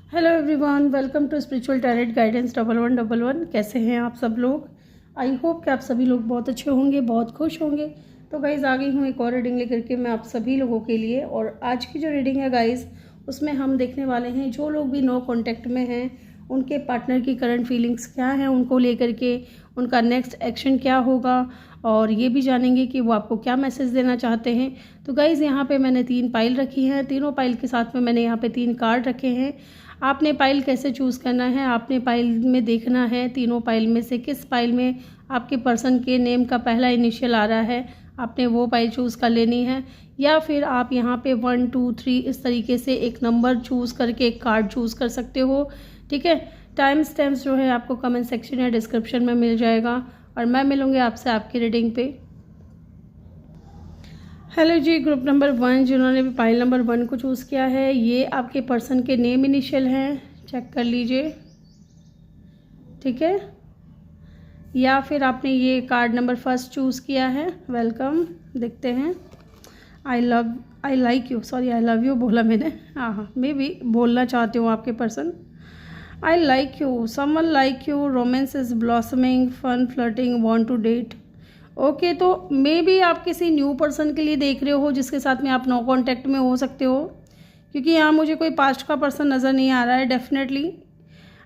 Hello everyone, welcome to spiritual tarot guidance 1111। कैसे हैं आप सब लोग? आई होप कि आप सभी लोग बहुत अच्छे होंगे, बहुत खुश होंगे। तो गाइज़ आ गई हूँ एक और रीडिंग लेकर के मैं आप सभी लोगों के लिए। और आज की जो रीडिंग है गाइज़, उसमें हम देखने वाले हैं जो लोग भी नो कॉन्टैक्ट में हैं, उनके पार्टनर की करंट फीलिंग्स क्या हैं, उनको लेकर के उनका नेक्स्ट एक्शन क्या होगा, और ये भी जानेंगे कि वो आपको क्या मैसेज देना चाहते हैं। तो गाइज़ यहाँ पे मैंने 3 पाइल रखी हैं, तीनों पाइल के साथ में मैंने यहाँ पे 3 कार्ड रखे हैं। आपने पाइल कैसे चूज़ करना है, आपने पाइल में देखना है तीनों पाइल में से किस पाइल में आपके पर्सन के नेम का पहला इनिशियल आ रहा है, आपने वो पाइल चूज़ कर लेनी है। या फिर आप यहाँ पे 1 2 3 इस तरीके से एक नंबर चूज़ करके एक कार्ड चूज़ कर सकते हो। ठीक है, टाइम स्टैम्प्स जो है आपको कमेंट सेक्शन या डिस्क्रिप्शन में मिल जाएगा। और मैं मिलूँगी आपसे आपकी रीडिंग पे। हेलो जी, ग्रुप नंबर 1 जिन्होंने भी पाइल नंबर 1 को चूज़ किया है, ये आपके पर्सन के नेम इनिशियल हैं, चेक कर लीजिए। ठीक है, या फिर आपने ये कार्ड नंबर 1 चूज़ किया है, वेलकम। देखते हैं। I like you, sorry I love you बोला मैंने। हाँ, मैं भी बोलना चाहती हूँ आपके person. I like you, someone like you, romance is blossoming, fun flirting, want to date. Okay, तो मे बी आप किसी न्यू पर्सन के लिए देख रहे हो जिसके साथ में आप नो कांटेक्ट में हो सकते हो, क्योंकि यहाँ मुझे कोई पास्ट का पर्सन नज़र नहीं आ रहा है। डेफिनेटली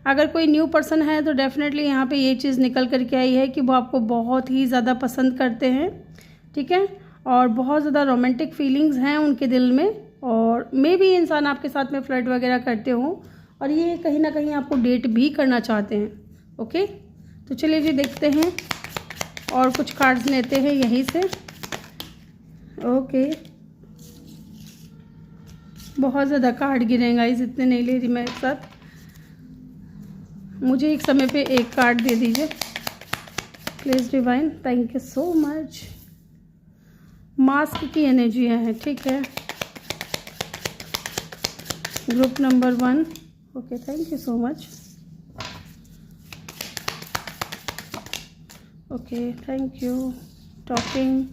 अगर कोई न्यू पर्सन है तो डेफिनेटली यहाँ पे ये चीज़ निकल करके आई है कि वो आपको बहुत ही ज़्यादा पसंद करते हैं। ठीक है, और बहुत ज़्यादा रोमांटिक फीलिंग्स हैं उनके दिल में, और मे बी इंसान आपके साथ में फ्लर्ट वगैरह करते हो, और ये कहीं ना कहीं आपको डेट भी करना चाहते हैं। ओके, तो चलिए जी देखते हैं और कुछ कार्ड्स लेते हैं यहीं से। ओके, बहुत ज़्यादा कार्ड गिरे गाइस, इतने नहीं ले रही मैं एक साथ। मुझे एक समय पे एक कार्ड दे दीजिए please divine, thank you so much. Mask की एनर्जी है, ठीक है। Group number 1, okay, thank you so much. Okay, thank you. Talking,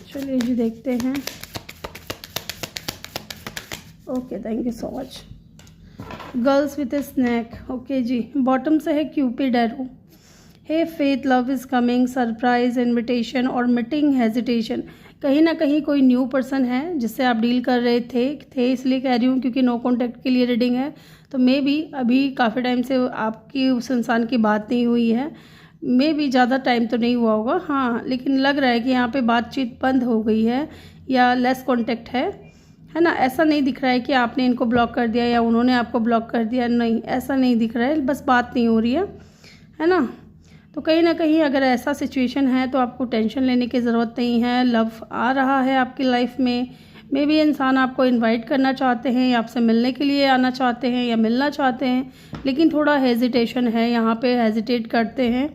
चलिए जी देखते हैं। Okay, thank you so much. Girls with a snack, okay जी। बॉटम से है cupid arrow. Hey faith, love is coming, surprise, invitation और meeting, hesitation. कहीं ना कहीं कोई न्यू पर्सन है जिससे आप डील कर रहे थे इसलिए कह रही हूँ क्योंकि नो कॉन्टैक्ट के लिए रीडिंग है। तो मे बी अभी काफ़ी टाइम से आपकी उस इंसान की बात नहीं हुई है, मे बी ज़्यादा टाइम तो नहीं हुआ होगा, हाँ, लेकिन लग रहा है कि यहाँ पे बातचीत बंद हो गई है या लेस कॉन्टैक्ट है ना। ऐसा नहीं दिख रहा है कि आपने इनको ब्लॉक कर दिया या उन्होंने आपको ब्लॉक कर दिया, नहीं, ऐसा नहीं दिख रहा है, बस बात नहीं हो रही है ना। तो कहीं ना कहीं अगर ऐसा सिचुएशन है तो आपको टेंशन लेने की ज़रूरत नहीं है। लव आ रहा है आपकी लाइफ में, मे बी इंसान आपको इनवाइट करना चाहते हैं या आपसे मिलने के लिए आना चाहते हैं या मिलना चाहते हैं, लेकिन थोड़ा हेजिटेशन है, यहाँ पे हेजिटेट करते हैं।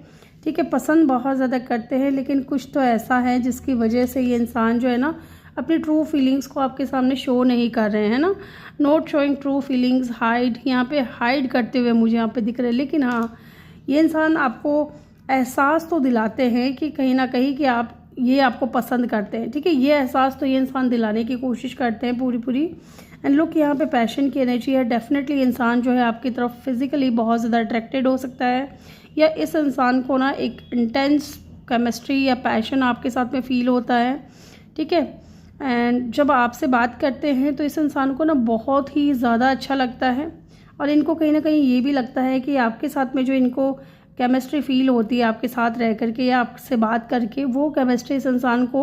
ठीक है, पसंद बहुत ज़्यादा करते हैं, लेकिन कुछ तो ऐसा है जिसकी वजह से ये इंसान जो है ना अपनी ट्रू फीलिंग्स को आपके सामने शो नहीं कर रहे हैं ना। Not showing true feelings, hide, यहाँ पे हाइड करते हुए मुझे यहाँ पे दिख रहे हैं। लेकिन हाँ, ये इंसान आपको एहसास तो दिलाते हैं कि कहीं ना कहीं कि आप ये आपको पसंद करते हैं। ठीक है, ये एहसास तो ये इंसान दिलाने की कोशिश करते हैं पूरी। एंड लुक, यहाँ पे पैशन की एनर्जी है। डेफिनेटली इंसान जो है आपकी तरफ फिजिकली बहुत ज़्यादा अट्रैक्टेड हो सकता है, या इस इंसान को ना एक इंटेंस केमिस्ट्री या पैशन आपके साथ में फील होता है। ठीक है, एंड जब आपसे बात करते हैं तो इस इंसान को ना बहुत ही ज़्यादा अच्छा लगता है, और इनको कहीं ना कहीं ये भी लगता है कि आपके साथ में जो इनको केमिस्ट्री फील होती है आपके साथ रह करके या आपसे बात करके, वो केमिस्ट्री इस इंसान को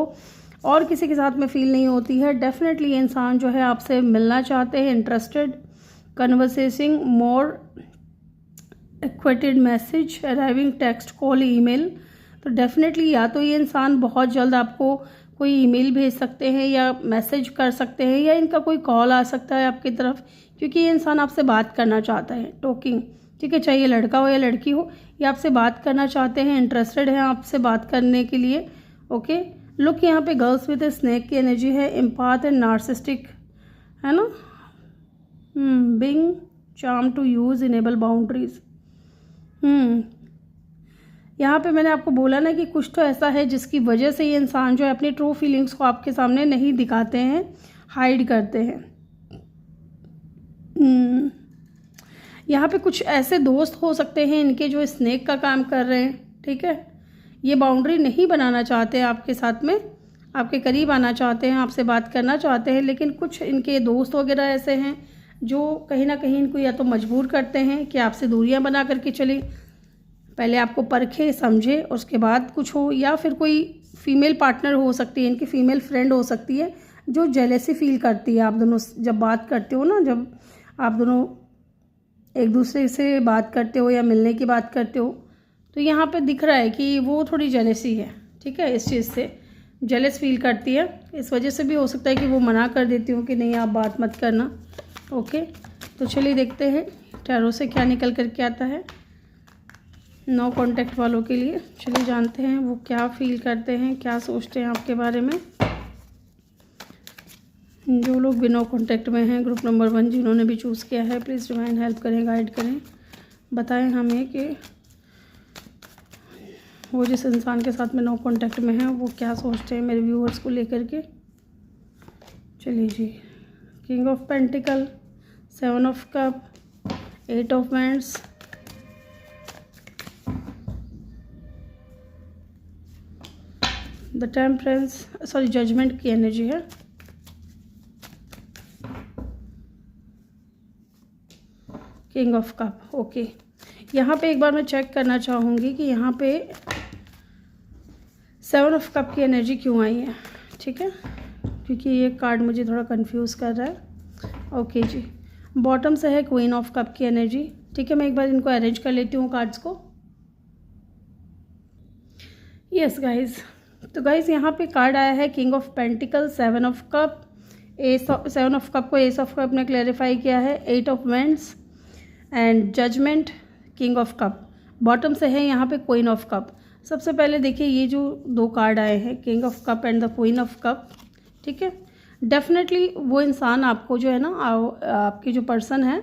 और किसी के साथ में फील नहीं होती है। डेफिनेटली ये इंसान जो है आपसे मिलना चाहते हैं, interested, conversing more, acquainted message, arriving, text, call, email. तो डेफिनेटली या तो ये इंसान बहुत जल्द आपको कोई ईमेल भेज सकते हैं या मैसेज कर सकते हैं, या इनका कोई कॉल आ सकता है आपकी तरफ, क्योंकि ये इंसान आपसे बात करना चाहता है, टॉकिंग। ठीक है, चाहे ये लड़का हो या लड़की हो, ये आपसे बात करना चाहते हैं, इंटरेस्टेड हैं आपसे बात करने के लिए। ओके, लुक, यहाँ पे गर्ल्स विद ए स्नेक की एनर्जी है, एम्पाथ एंड नार्सिस्टिक, है ना। Being charm to use, enable boundaries. यहाँ पे मैंने आपको बोला ना कि कुछ तो ऐसा है जिसकी वजह से ये इंसान जो है अपनी ट्रू फीलिंग्स को आपके सामने नहीं दिखाते हैं, हाइड करते हैं। यहाँ पे कुछ ऐसे दोस्त हो सकते हैं इनके जो स्नेक का काम कर रहे हैं, ठीक है। ये बाउंड्री नहीं बनाना चाहते आपके साथ में, आपके करीब आना चाहते हैं, आपसे बात करना चाहते हैं, लेकिन कुछ इनके दोस्त वगैरह ऐसे हैं जो कहीं ना कहीं इनको या तो मजबूर करते हैं कि आपसे दूरियां बना करके चले, पहले आपको परखे समझे उसके बाद कुछ हो, या फिर कोई फीमेल पार्टनर हो सकती है, इनकी फीमेल फ्रेंड हो सकती है जो जेलेसी फील करती है आप दोनों जब बात करते हो ना, जब आप दोनों एक दूसरे से बात करते हो या मिलने की बात करते हो, तो यहाँ पे दिख रहा है कि वो थोड़ी जेलेसी है, ठीक है, इस चीज़ से जेलस फील करती है। इस वजह से भी हो सकता है कि वो मना कर देती हूँ कि नहीं आप बात मत करना। ओके, तो चलिए देखते हैं टैरो से क्या निकल कर के आता है नो कांटेक्ट वालों के लिए। चलिए जानते हैं वो क्या फील करते हैं, क्या सोचते हैं आपके बारे में। जो लोग भी नो कांटेक्ट में हैं, ग्रुप नंबर 1 जिन्होंने भी चूज़ किया है, प्लीज़ डिवाइन हेल्प करें, गाइड करें, बताएं हमें कि वो जिस इंसान के साथ में नो कांटेक्ट में है वो क्या सोचते हैं मेरे व्यूअर्स को लेकर के। चलिए जी, king of pentacle, 7 of cup, 8 of wands, the temperance, sorry judgement की एनर्जी है, किंग ऑफ कप। ओके, यहाँ पे एक बार मैं चेक करना चाहूँगी कि यहाँ पे 7 ऑफ कप की एनर्जी क्यों आई है, ठीक है, क्योंकि ये कार्ड मुझे थोड़ा कंफ्यूज कर रहा है। ओके जी, बॉटम से है क्वीन ऑफ कप की एनर्जी, ठीक है। मैं एक बार इनको अरेंज कर लेती हूँ कार्ड्स को। यस गाइज, तो गाइज यहाँ पे कार्ड आया है king of pentacle, 7 of cup, 7 of cup को एस ऑफ कप ने क्लैरिफाई किया है, 8 of wands and judgement, king of cup. Bottom से है यहाँ पे क्वीन ऑफ कप। सबसे पहले देखिए ये जो 2 कार्ड आए हैं, king of cup and the queen of cup, ठीक है, डेफिनेटली वो इंसान आपको जो है ना, आपके जो पर्सन है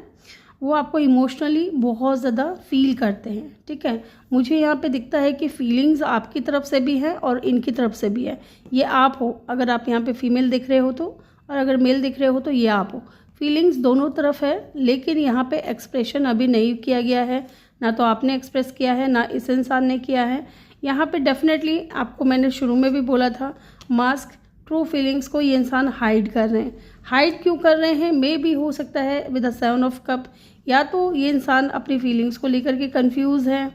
वो आपको इमोशनली बहुत ज़्यादा फील करते हैं, ठीक है। मुझे यहाँ पे दिखता है कि फीलिंग्स आपकी तरफ से भी है और इनकी तरफ से भी है। ये आप हो, अगर आप यहाँ पे फीमेल दिख रहे हो तो, और अगर मेल दिख रहे हो तो ये आप हो। फीलिंग्स दोनों तरफ है, लेकिन यहाँ पे एक्सप्रेशन अभी नहीं किया गया है, ना तो आपने एक्सप्रेस किया है ना इस इंसान ने किया है। यहाँ पे डेफिनेटली आपको मैंने शुरू में भी बोला था, मास्क, ट्रू फीलिंग्स को ये इंसान हाइड कर रहे हैं। हाइड क्यों कर रहे हैं, मे भी हो सकता है विद द 7 ऑफ कप, या तो ये इंसान अपनी फीलिंग्स को लेकर के कंफ्यूज है,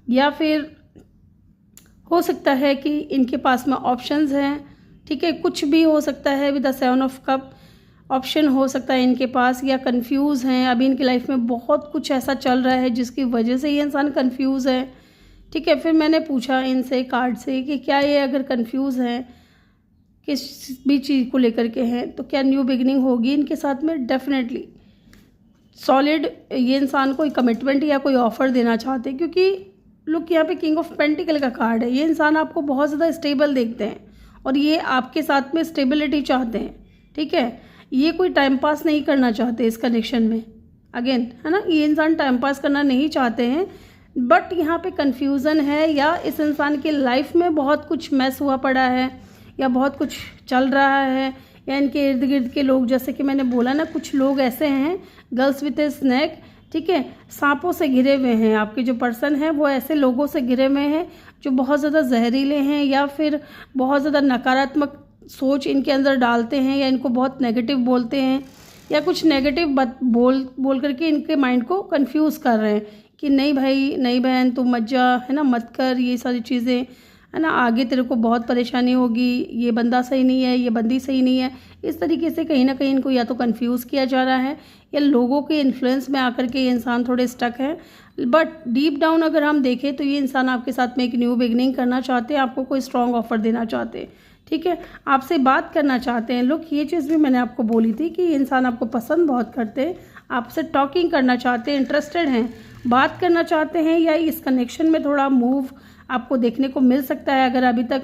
या फिर हो सकता है कि इनके पास में ऑप्शंस हैं, ठीक है, कुछ भी हो सकता है। With the 7 of cup option हो सकता है इनके पास, या कंफ्यूज हैं, अभी इनकी लाइफ में बहुत कुछ ऐसा चल रहा है जिसकी वजह से ये इंसान कंफ्यूज है, ठीक है। फिर मैंने पूछा इनसे कार्ड से कि क्या ये अगर कंफ्यूज हैं, किस भी चीज़ को लेकर के हैं, तो क्या न्यू बिगिनिंग होगी इनके साथ में। डेफिनेटली सॉलिड ये इंसान कोई कमिटमेंट या कोई ऑफ़र देना चाहते हैं, क्योंकि लुक यहाँ पे किंग ऑफ पेंटिकल का कार्ड है। ये इंसान आपको बहुत ज़्यादा स्टेबल देखते हैं और ये आपके साथ में स्टेबिलिटी चाहते हैं, ठीक है। ये कोई टाइम पास नहीं करना चाहते इस कनेक्शन में, अगेन है ना, ये इंसान टाइम पास करना नहीं चाहते हैं, बट यहाँ पे कन्फ्यूज़न है, या इस इंसान की लाइफ में बहुत कुछ मैस हुआ पड़ा है, या बहुत कुछ चल रहा है, या इनके इर्द गिर्द के लोग, जैसे कि मैंने बोला ना, कुछ लोग ऐसे हैं गर्ल्स विथ ए स्नैक, ठीक है, सांपों से घिरे हुए हैं। आपके जो पर्सन है वो ऐसे लोगों से घिरे हुए हैं जो बहुत ज़्यादा जहरीले हैं, या फिर बहुत ज़्यादा नकारात्मक सोच इनके अंदर डालते हैं, या इनको बहुत नेगेटिव बोलते हैं, या कुछ नेगेटिव बोल करके इनके माइंड को कंफ्यूज कर रहे हैं कि नहीं भाई, नहीं बहन, तू मत जा, है ना, मत कर ये सारी चीज़ें, है ना, आगे तेरे को बहुत परेशानी होगी, ये बंदा सही नहीं है, ये बंदी सही नहीं है। इस तरीके से कहीं ना कहीं इनको या तो कंफ्यूज किया जा रहा है, या लोगों के इन्फ्लुएंस में आकर के ये इंसान थोड़े स्टक है। बट डीप डाउन अगर हम देखें तो ये इंसान आपके साथ में एक न्यू बिगनिंग करना चाहते हैं, आपको कोई स्ट्रॉन्ग ऑफर देना चाहते हैं, ठीक है, आपसे बात करना चाहते हैं। लोग, ये चीज़ भी मैंने आपको बोली थी कि ये इंसान आपको पसंद बहुत करते हैं, आपसे टॉकिंग करना चाहते हैं, इंटरेस्टेड हैं, बात करना चाहते हैं, या इस कनेक्शन में थोड़ा मूव आपको देखने को मिल सकता है। अगर अभी तक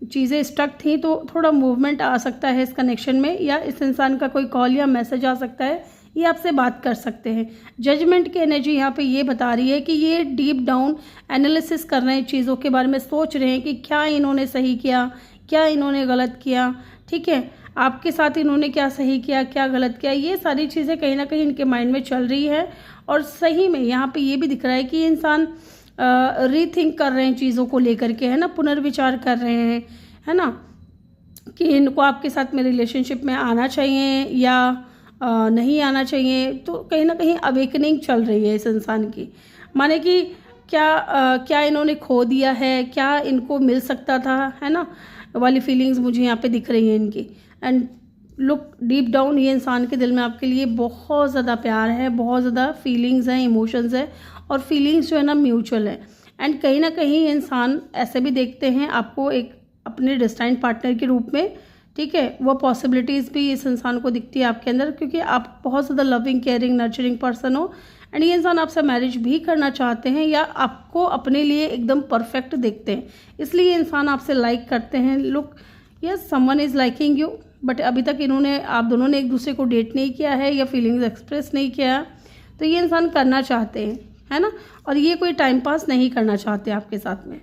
चीज़ें स्टक थी तो थोड़ा मूवमेंट आ सकता है इस कनेक्शन में, या इस इंसान का कोई कॉल या मैसेज आ सकता है, ये आपसे बात कर सकते हैं। जजमेंट की एनर्जी यहाँ पे ये बता रही है कि ये डीप डाउन एनालिसिस कर रहे हैं, चीज़ों के बारे में सोच रहे हैं कि क्या इन्होंने सही किया, क्या इन्होंने गलत किया, ठीक है, आपके साथ इन्होंने क्या सही किया, क्या गलत किया, ये सारी चीज़ें कहीं ना कहीं इनके माइंड में चल रही है। और सही में यहाँ पे ये भी दिख रहा है कि इंसान रीथिंक कर रहे हैं चीज़ों को लेकर के, है ना, पुनर्विचार कर रहे हैं, है ना, कि इनको आपके साथ में रिलेशनशिप में आना चाहिए या नहीं आना चाहिए। तो कहीं ना कहीं अवेकनिंग चल रही है इस इंसान की, माने कि क्या इन्होंने खो दिया है, क्या इनको मिल सकता था, है ना, वाली फीलिंग्स मुझे यहाँ पे दिख रही हैं इनकी। एंड लुक डीप डाउन, ये इंसान के दिल में आपके लिए बहुत ज़्यादा प्यार है, बहुत ज़्यादा फीलिंग्स हैं, इमोशंस है, और फीलिंग्स जो है ना म्यूचुअल है। एंड कहीं ना कहीं इंसान ऐसे भी देखते हैं आपको एक अपने डेस्टाइन्ड पार्टनर के रूप में, ठीक है, वो पॉसिबिलिटीज़ भी इस इंसान को दिखती है आपके अंदर, क्योंकि आप बहुत ज़्यादा लविंग, केयरिंग, नर्चरिंग पर्सन हो। एंड ये इंसान आपसे मैरिज भी करना चाहते हैं या आपको अपने लिए एकदम परफेक्ट देखते हैं, इसलिए ये इंसान आपसे लाइक करते हैं। Look yes, someone is liking you, but अभी तक आप दोनों ने एक दूसरे को डेट नहीं किया है या फीलिंग्स एक्सप्रेस नहीं किया, तो ये इंसान करना चाहते हैं, है ना, और ये कोई टाइम पास नहीं करना चाहते आपके साथ में।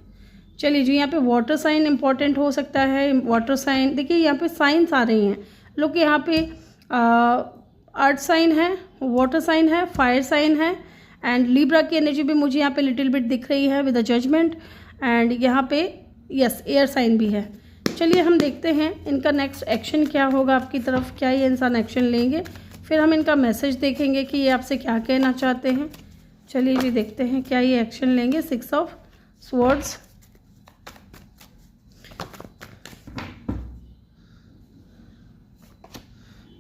चलिए जी, यहाँ पे वाटर साइन इंपॉर्टेंट हो सकता है। वाटर साइन देखिए यहाँ पे साइंस आ रही हैं, लोग यहाँ पे अर्थ साइन है, वाटर साइन है, फायर साइन है, एंड लिब्रा की एनर्जी भी मुझे यहाँ पे लिटिल बिट दिख रही है विद अ जजमेंट, एंड यहाँ पे यस एयर साइन भी है। चलिए हम देखते हैं इनका नेक्स्ट एक्शन क्या होगा आपकी तरफ, क्या ये इंसान एक्शन लेंगे, फिर हम इनका मैसेज देखेंगे कि ये आपसे क्या कहना चाहते हैं। चलिए जी देखते हैं क्या ये एक्शन लेंगे। 6 of swords,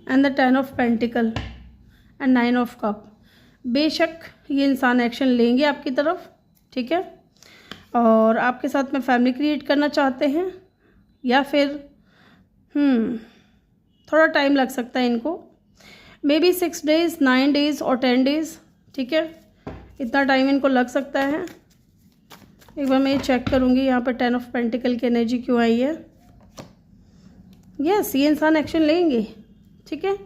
and the 10 of pentacle, and 9 of cup. बेशक ये इंसान एक्शन लेंगे आपकी तरफ, ठीक है, और आपके साथ में फैमिली क्रिएट करना चाहते हैं, या फिर थोड़ा टाइम लग सकता है इनको, मे बी 6 डेज़, 9 डेज़ और 10 डेज़, ठीक है, इतना टाइम इनको लग सकता है। एक बार मैं ये चेक करूँगी यहाँ पर 10 ऑफ पेंटिकल की एनर्जी क्यों आई है। यस, ये इंसान एक्शन लेंगे, ठीक है,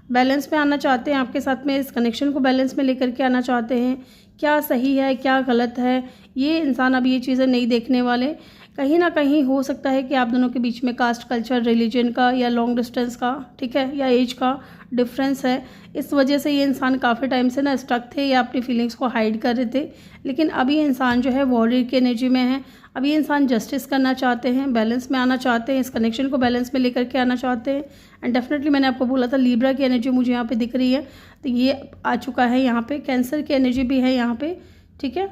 बैलेंस में आना चाहते हैं आपके साथ में, इस कनेक्शन को बैलेंस में लेकर के आना चाहते हैं। क्या सही है क्या गलत है, ये इंसान अब ये चीज़ें नहीं देखने वाले। कहीं ना कहीं हो सकता है कि आप दोनों के बीच में कास्ट, कल्चर, रिलीजन का या लॉन्ग डिस्टेंस का, ठीक है, या एज का डिफरेंस है, इस वजह से ये इंसान काफ़ी टाइम से ना स्टक थे या अपनी फीलिंग्स को हाइड कर रहे थे। लेकिन अब ये इंसान जो है वॉरियर की एनर्जी में है, अब ये इंसान जस्टिस करना चाहते हैं, बैलेंस में आना चाहते हैं, इस कनेक्शन को बैलेंस में लेकर के आना चाहते हैं। एंड डेफिनेटली मैंने आपको बोला था लिब्रा की एनर्जी मुझे यहाँ पे दिख रही है, तो ये आ चुका है यहाँ पे। कैंसर की एनर्जी भी है यहाँ पे, ठीक है,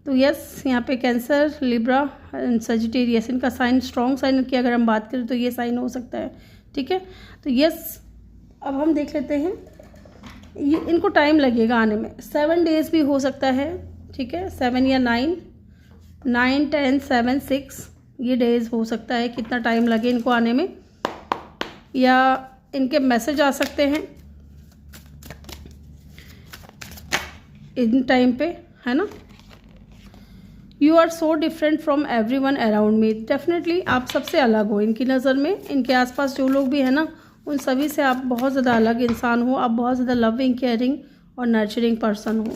तो यस यहाँ पे कैंसर, लिब्रा एंड सजिटेरियस, इनका साइन, स्ट्रॉन्ग साइन की अगर हम बात करें तो ये साइन हो सकता है, ठीक है। तो यस, अब हम देख लेते हैं, ये इनको टाइम लगेगा आने में, 7 डेज़ भी हो सकता है, ठीक है, 7 या 9, 10, 7, 6 ये डेज़ हो सकता है, कितना टाइम लगे इनको आने में, या इनके मैसेज आ सकते हैं इन टाइम पे, है ना। You are so different from everyone around me, definitely आप सबसे अलग हो इनकी नज़र में, इनके आसपास जो लोग भी हैं ना उन सभी से आप बहुत ज़्यादा अलग इंसान हो, आप बहुत ज़्यादा लविंग, केयरिंग और नर्चरिंग पर्सन हो।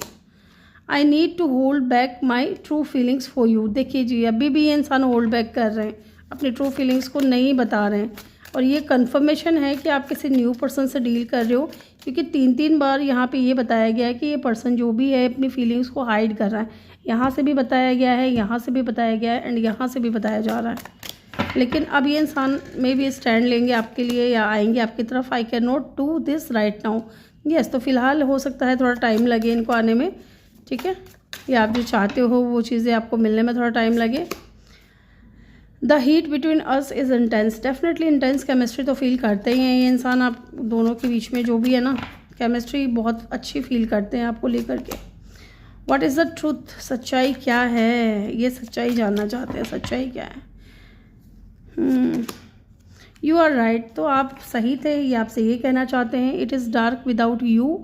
I need to hold back my true feelings for you, देखिए जी अभी भी ये इंसान होल्ड बैक कर रहे हैं, अपनी ट्रू फीलिंग्स को नहीं बता रहे हैं, और ये कंफर्मेशन है कि आप किसी न्यू पर्सन से डील कर रहे हो, क्योंकि 3 बार यहाँ पे ये बताया गया है कि ये पर्सन जो भी है अपनी फीलिंग्स को हाइड कर रहा है। यहाँ से भी बताया गया है, यहाँ से भी बताया गया है, एंड यहाँ से भी बताया जा रहा है। लेकिन अब ये इंसान में भी स्टैंड लेंगे आपके लिए या आएंगे आपकी तरफ। I can not do this right now, yes, तो फिलहाल हो सकता है थोड़ा टाइम लगे इनको आने में, ठीक है, या आप जो चाहते हो वो चीज़ें आपको मिलने में थोड़ा टाइम लगे। The heat between us is intense, definitely intense chemistry तो फील करते ही हैं ये इंसान, आप दोनों के बीच में जो भी है ना केमिस्ट्री बहुत अच्छी फील करते हैं आपको लेकर के। व्हाट इज़ द ट्रूथ, सच्चाई क्या है, ये सच्चाई जानना चाहते हैं, सच्चाई क्या है। यू आर राइट, तो आप सही थे, ये आपसे ये कहना चाहते हैं। It is dark without you,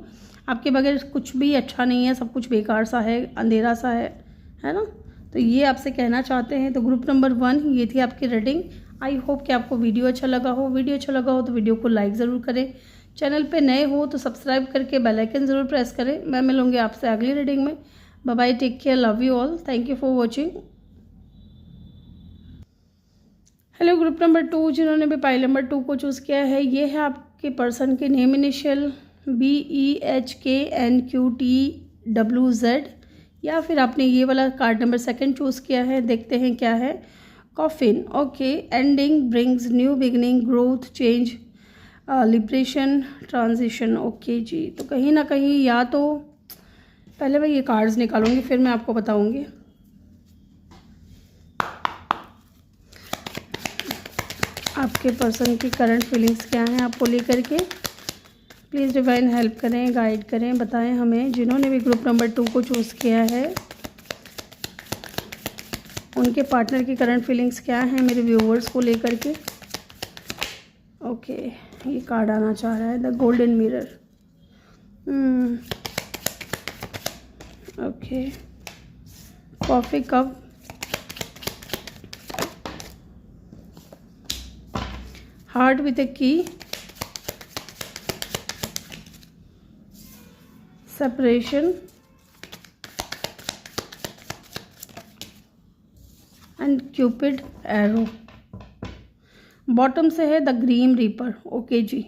आपके बगैर कुछ भी अच्छा नहीं है, सब कुछ बेकार सा है, अंधेरा सा है ना, तो ये आपसे कहना चाहते हैं। तो ग्रुप नंबर 1 ये थी आपकी रीडिंग। आई होप कि आपको वीडियो अच्छा लगा हो। वीडियो अच्छा लगा हो तो वीडियो को लाइक ज़रूर करें, चैनल पे नए हो तो सब्सक्राइब करके बेल आइकन ज़रूर प्रेस करें। मैं मिलूँगी आपसे अगली रीडिंग में। Bye bye, take care, love you all, thank you for watching. Hello group number 2, जिन्होंने भी पाइल नंबर 2 को चूज़ किया है, ये है आपके पर्सन के नेम इनिशियल BEHKNQTWZ, या फिर आपने ये वाला कार्ड नंबर 2 चूज़ किया है। देखते हैं क्या है। Coffin, okay. Ending brings new beginning, growth, change, liberation, transition, okay जी। तो कहीं ना कहीं, या तो पहले मैं ये कार्ड्स निकालूंगी फिर मैं आपको बताऊंगी। आपके पर्सन की करंट फीलिंग्स क्या हैं आपको लेकर के। प्लीज़ डिवाइन हेल्प करें, गाइड करें, बताएं हमें। जिन्होंने भी ग्रुप नंबर 2 को चूज़ किया है, उनके पार्टनर की करंट फीलिंग्स क्या हैं मेरे व्यूवर्स को लेकर के। ओके, ये कार्ड आना चाह रहा है, the golden mirror. Okay, coffee cup, heart with a key, separation and cupid arrow. Bottom से है द ग्रीम रीपर, ओके जी।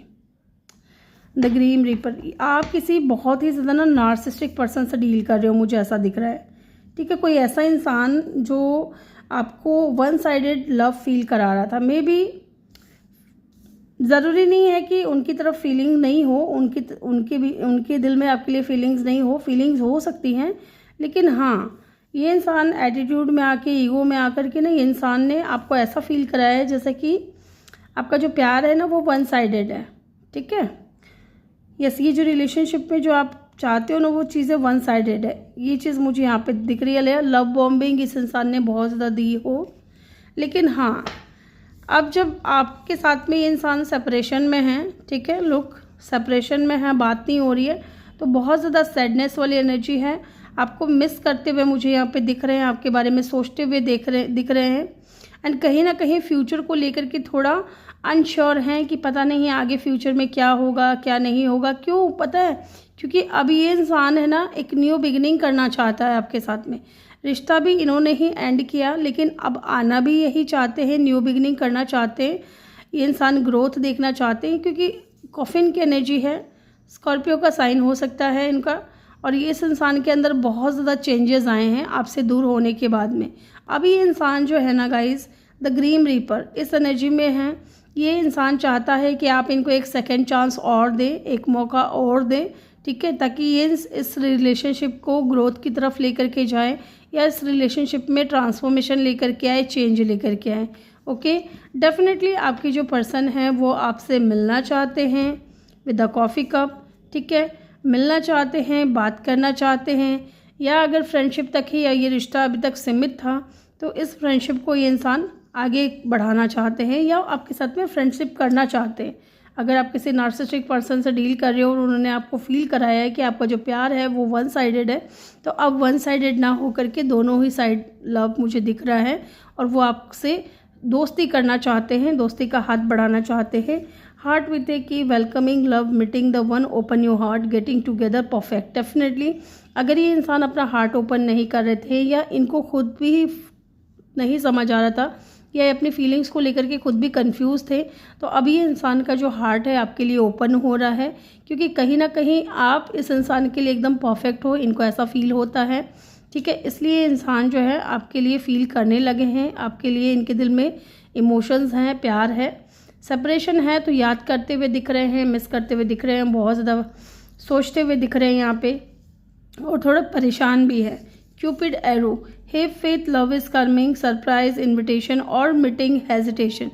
द ग्रीम रीपर, आप किसी बहुत ही ज़्यादा नार्सिस्टिक पर्सन से डील कर रहे हो, मुझे ऐसा दिख रहा है। ठीक है, कोई ऐसा इंसान जो आपको वन साइडेड लव फील करा रहा था। मे बी ज़रूरी नहीं है कि उनकी तरफ फीलिंग नहीं हो, उनके दिल में आपके लिए फीलिंग्स नहीं हो, फीलिंग्स हो सकती हैं, लेकिन हाँ, ये इंसान एटीट्यूड में आके, ईगो में आकर के ना, ये इंसान ने आपको ऐसा फील कराया है जैसे कि आपका जो प्यार है ना वो वन साइडेड है। ठीक है, यस, ये जो रिलेशनशिप में जो आप चाहते हो ना वो चीज़ें वन साइडेड है। ये चीज़ मुझे यहाँ पे दिख रही है। लव बॉम्बिंग इस इंसान ने बहुत ज़्यादा दी हो, लेकिन हाँ, अब जब आपके साथ में ये इंसान सेपरेशन में है, ठीक है, लुक सेपरेशन में है, बात नहीं हो रही है, तो बहुत ज़्यादा सैडनेस वाली एनर्जी है। आपको मिस करते हुए मुझे यहाँ पे दिख रहे हैं, आपके बारे में सोचते हुए दिख रहे हैं। एंड कहीं ना कहीं फ्यूचर को लेकर के थोड़ा अनश्योर हैं कि पता नहीं आगे फ्यूचर में क्या होगा क्या नहीं होगा। क्यों पता है? क्योंकि अब ये इंसान है ना, एक न्यू बिगिनिंग करना चाहता है आपके साथ में। रिश्ता भी इन्होंने ही एंड किया, लेकिन अब आना भी यही चाहते हैं, न्यू बिगिनिंग करना चाहते हैं। ये इंसान ग्रोथ देखना चाहते हैं, क्योंकि कॉफिन की एनर्जी है, स्कॉर्पियो का साइन हो सकता है इनका, और ये इस इंसान के अंदर बहुत ज़्यादा चेंजेस आए हैं आपसे दूर होने के बाद में। अब ये इंसान जो है ना गाइस, द ग्रीम रीपर इस एनर्जी में है। ये इंसान चाहता है कि आप इनको एक सेकेंड चांस और दें, एक मौका और दें, ठीक है, ताकि ये इस रिलेशनशिप को ग्रोथ की तरफ लेकर के जाए, या इस रिलेशनशिप में ट्रांसफॉर्मेशन लेकर के आए, चेंज लेकर के आए। ओके, डेफिनेटली आपकी जो पर्सन है वो आपसे मिलना चाहते हैं विद द कॉफ़ी कप, ठीक है, मिलना चाहते हैं, बात करना चाहते हैं, या अगर फ्रेंडशिप तक ही या ये रिश्ता अभी तक सीमित था तो इस फ्रेंडशिप को ये इंसान आगे बढ़ाना चाहते हैं, या आपके साथ में फ्रेंडशिप करना चाहते हैं। अगर आप किसी नार्सिसिस्टिक पर्सन से डील कर रहे हो और उन्होंने आपको फील कराया है कि आपका जो प्यार है वो वन साइडेड है, तो अब वन साइडेड ना हो करके दोनों ही साइड लव मुझे दिख रहा है, और वो आपसे दोस्ती करना चाहते हैं, दोस्ती का हाथ बढ़ाना चाहते हैं। हार्ट विद ए की, welcoming love, meeting the one, open your heart, getting together, perfect. Definitely अगर ये इंसान अपना हार्ट ओपन नहीं कर रहे थे, या इनको खुद भी नहीं समझ आ रहा था, या अपनी फीलिंग्स को लेकर के खुद भी कंफ्यूज थे, तो अभी ये इंसान का जो हार्ट है आपके लिए ओपन हो रहा है, क्योंकि कहीं ना कहीं आप इस इंसान के लिए एकदम परफेक्ट हो, इनको ऐसा फील होता है। ठीक है, इसलिए इंसान जो है आपके लिए फील करने लगे हैं, आपके लिए इनके दिल में इमोशंस हैं, प्यार है। सेपरेशन है तो याद करते हुए दिख रहे हैं, मिस करते हुए दिख रहे हैं, बहुत ज़्यादा सोचते हुए दिख रहे हैं यहाँ पे, और थोड़ा परेशान भी है। Cupid arrow, hey faith, love is coming, surprise, invitation और मीटिंग, हेजिटेशन।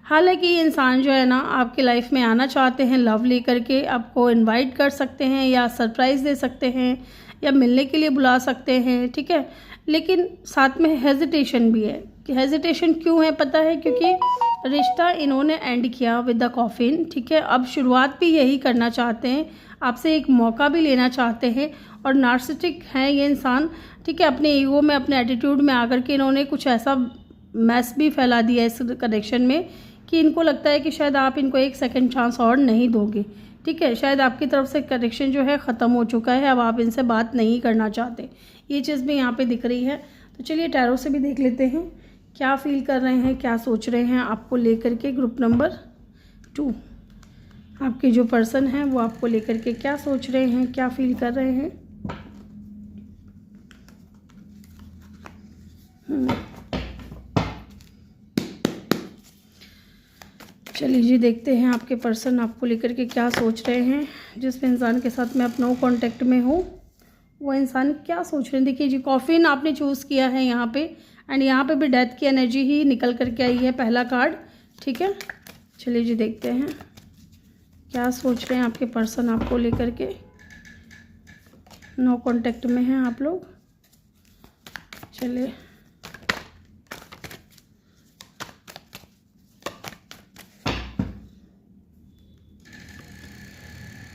हालांकि ये इंसान जो है ना आपकी लाइफ में आना चाहते हैं, लव लेकर के आपको इनवाइट कर सकते हैं, या सरप्राइज़ दे सकते हैं, या मिलने के लिए बुला सकते हैं, ठीक है, लेकिन साथ में हेजिटेशन भी है। कि हेजिटेशन क्यों है पता है? क्योंकि रिश्ता इन्होंने एंड किया विद द कॉफिन, ठीक है, अब शुरुआत भी यही करना चाहते हैं, आपसे एक मौका भी लेना चाहते हैं, और नार्सिसिस्टिक हैं ये इंसान, ठीक है, अपने ईगो में, अपने एटीट्यूड में आकर के इन्होंने कुछ ऐसा मैस भी फैला दिया इस कनेक्शन में कि इनको लगता है कि शायद आप इनको एक सेकंड चांस और नहीं दोगे, ठीक है। शायद आपकी तरफ से कनेक्शन जो है ख़त्म हो चुका है, अब आप इनसे बात नहीं करना चाहते, ये चीज़ भी यहाँ पे दिख रही है। तो चलिए टैरो से भी देख लेते हैं क्या फील कर रहे हैं, क्या सोच रहे हैं आपको लेकर के। ग्रुप नंबर 2, आपके जो पर्सन हैं वो आपको लेकर के क्या सोच रहे हैं, क्या फील कर रहे हैं। चलिए जी देखते हैं आपके पर्सन आपको लेकर के क्या सोच रहे हैं। जिस इंसान के साथ मैं अपना कांटेक्ट में हूँ वो इंसान क्या सोच रहे हैं। देखिए जी, कॉफिन आपने चूज़ किया है यहाँ पे, एंड यहाँ पे भी डेथ की एनर्जी ही निकल करके आई है, पहला कार्ड, ठीक है। चलिए जी देखते हैं क्या सोच रहे हैं आपके पर्सन आपको लेकर के। नो कांटेक्ट में हैं आप लोग। चलिए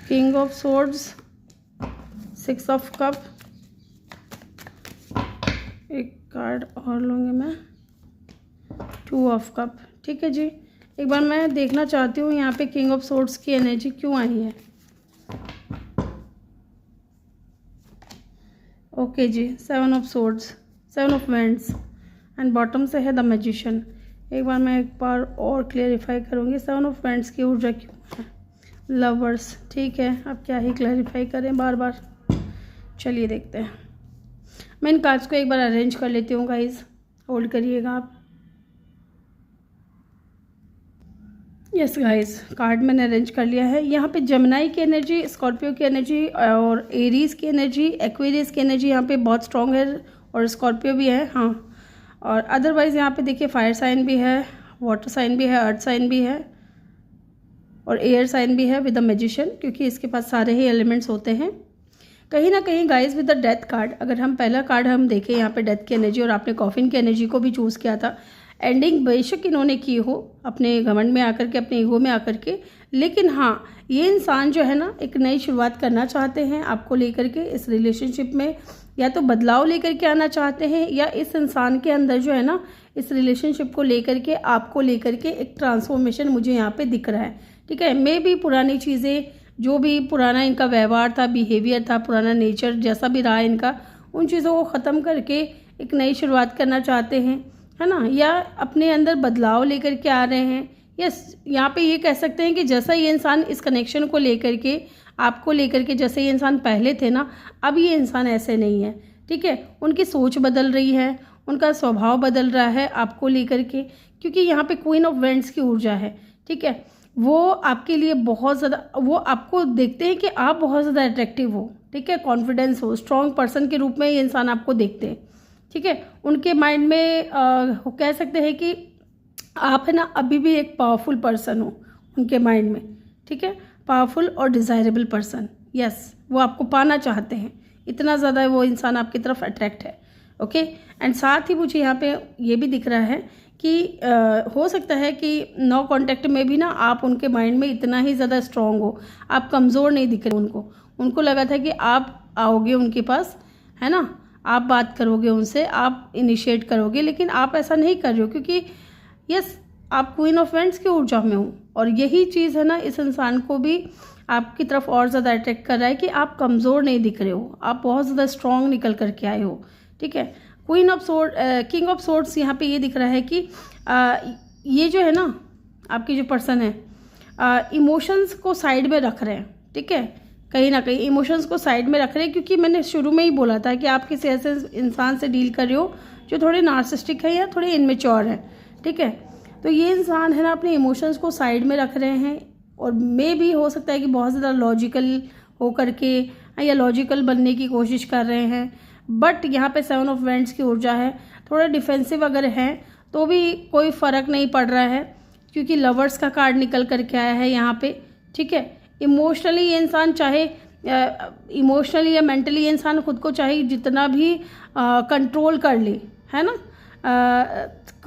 king of swords, 6 of cup, एक कार्ड और लूँगी मैं, 2 ऑफ कप, ठीक है जी। एक बार मैं देखना चाहती हूँ यहाँ पे किंग ऑफ सोर्ड्स की एनर्जी क्यों आई है। ओके जी, 7 of swords, 7 of wands, and bottom से है द मैजिशियन। एक बार और क्लेरिफाई करूँगी 7 ऑफ वेंड्स की ऊर्जा क्यों है। लवर्स, ठीक है, अब क्या ही क्लैरिफाई करें बार बार। चलिए देखते हैं, मैं इन कार्ड्स को एक बार अरेंज कर लेती हूँ गाइज, होल्ड करिएगा आप। यस गाइज, कार्ड मैंने अरेंज कर लिया है। यहाँ पे जमनाई की एनर्जी, स्कॉर्पियो की एनर्जी और एरीज की एनर्जी, एक्वेरियस की एनर्जी यहाँ पे बहुत स्ट्रॉन्ग है, और स्कॉर्पियो भी है, हाँ। और अदरवाइज़ यहाँ पे देखिए फायर साइन भी है, वाटर साइन भी है, अर्थ साइन भी है, और एयर साइन भी है विद द मैजिशियन, क्योंकि इसके पास सारे ही एलिमेंट्स होते हैं। कहीं ना कहीं guys with the death card, अगर हम पहला कार्ड हम देखें यहाँ पे डेथ की एनर्जी, और आपने कॉफिन की एनर्जी को भी चूज़ किया था। एंडिंग बेशक इन्होंने की हो अपने घमंड में आकर के, अपने ईगो में आकर के, लेकिन हाँ ये इंसान जो है ना एक नई शुरुआत करना चाहते हैं आपको लेकर के इस रिलेशनशिप में, या तो बदलाव लेकर के आना चाहते हैं, या इस इंसान के अंदर जो है ना इस रिलेशनशिप को लेकर के, आपको लेकर के एक ट्रांसफॉर्मेशन मुझे यहाँ पे दिख रहा है, ठीक है। मे भी पुरानी चीज़ें, जो भी पुराना इनका व्यवहार था, बिहेवियर था, पुराना नेचर जैसा भी रहा इनका, उन चीज़ों को ख़त्म करके एक नई शुरुआत करना चाहते हैं, है ना, या अपने अंदर बदलाव लेकर के आ रहे हैं। यस, यहाँ पे ये कह सकते हैं कि जैसा ये इंसान इस कनेक्शन को लेकर के, आपको लेकर के, जैसे ये इंसान पहले थे ना, अब ये इंसान ऐसे नहीं है, ठीक है। उनकी सोच बदल रही है, उनका स्वभाव बदल रहा है आपको लेकर के, क्योंकि यहाँ पे क्वीन ऑफ वेंड्स की ऊर्जा है, ठीक है। वो आपके लिए बहुत ज़्यादा, वो आपको देखते हैं कि आप बहुत ज़्यादा अट्रैक्टिव हो, ठीक है, कॉन्फिडेंस हो, स्ट्रॉन्ग पर्सन के रूप में ये इंसान आपको देखते हैं, ठीक है। उनके माइंड में कह सकते हैं कि आप है ना अभी भी एक पावरफुल पर्सन हो उनके माइंड में, ठीक है, पावरफुल और डिज़ायरेबल पर्सन। यस, वो आपको पाना चाहते हैं, इतना ज़्यादा वो इंसान आपकी तरफ अट्रैक्ट है, ओके। एंड साथ ही मुझे यहाँ पे ये भी दिख रहा है कि हो सकता है कि नो कांटेक्ट में भी ना आप उनके माइंड में इतना ही ज़्यादा स्ट्रॉन्ग हो, आप कमज़ोर नहीं दिख रहे उनको लगा था कि आप आओगे उनके पास, है ना, आप बात करोगे उनसे, आप इनिशिएट करोगे, लेकिन आप ऐसा नहीं कर रहे हो, क्योंकि यस आप क्वीन ऑफ वेंड्स की ऊर्जा में हो, और यही चीज़ है ना इस इंसान को भी आपकी तरफ और ज़्यादा अट्रैक्ट कर रहा है कि आप कमज़ोर नहीं दिख रहे हो, आप बहुत ज़्यादा स्ट्रॉन्ग निकल करके आए हो, ठीक है। Queen of sword, king of swords यहाँ पे ये दिख रहा है कि ये जो है ना आपकी जो पर्सन है इमोशंस को साइड में रख रहे हैं, ठीक है, कहीं ना कहीं इमोशंस को साइड में रख रहे हैं, क्योंकि मैंने शुरू में ही बोला था कि आप किसी ऐसे इंसान से डील कर रहे हो जो थोड़े नार्सिस्टिक है या थोड़े इनमेच्योर है, ठीक है। तो ये इंसान है ना अपने इमोशंस को साइड में रख रहे हैं, और मे भी हो सकता है कि बहुत ज़्यादा लॉजिकल हो करके या लॉजिकल बनने की कोशिश कर रहे हैं, बट यहाँ पे 7 ऑफ वेंड्स की ऊर्जा है, थोड़ा डिफेंसिव अगर हैं तो भी कोई फ़र्क नहीं पड़ रहा है, क्योंकि लवर्स का कार्ड निकल करके आया है यहाँ पे, ठीक है। इमोशनली ये इंसान चाहे इमोशनली या मेंटली ये इंसान खुद को चाहे जितना भी कंट्रोल कर ले, है ना,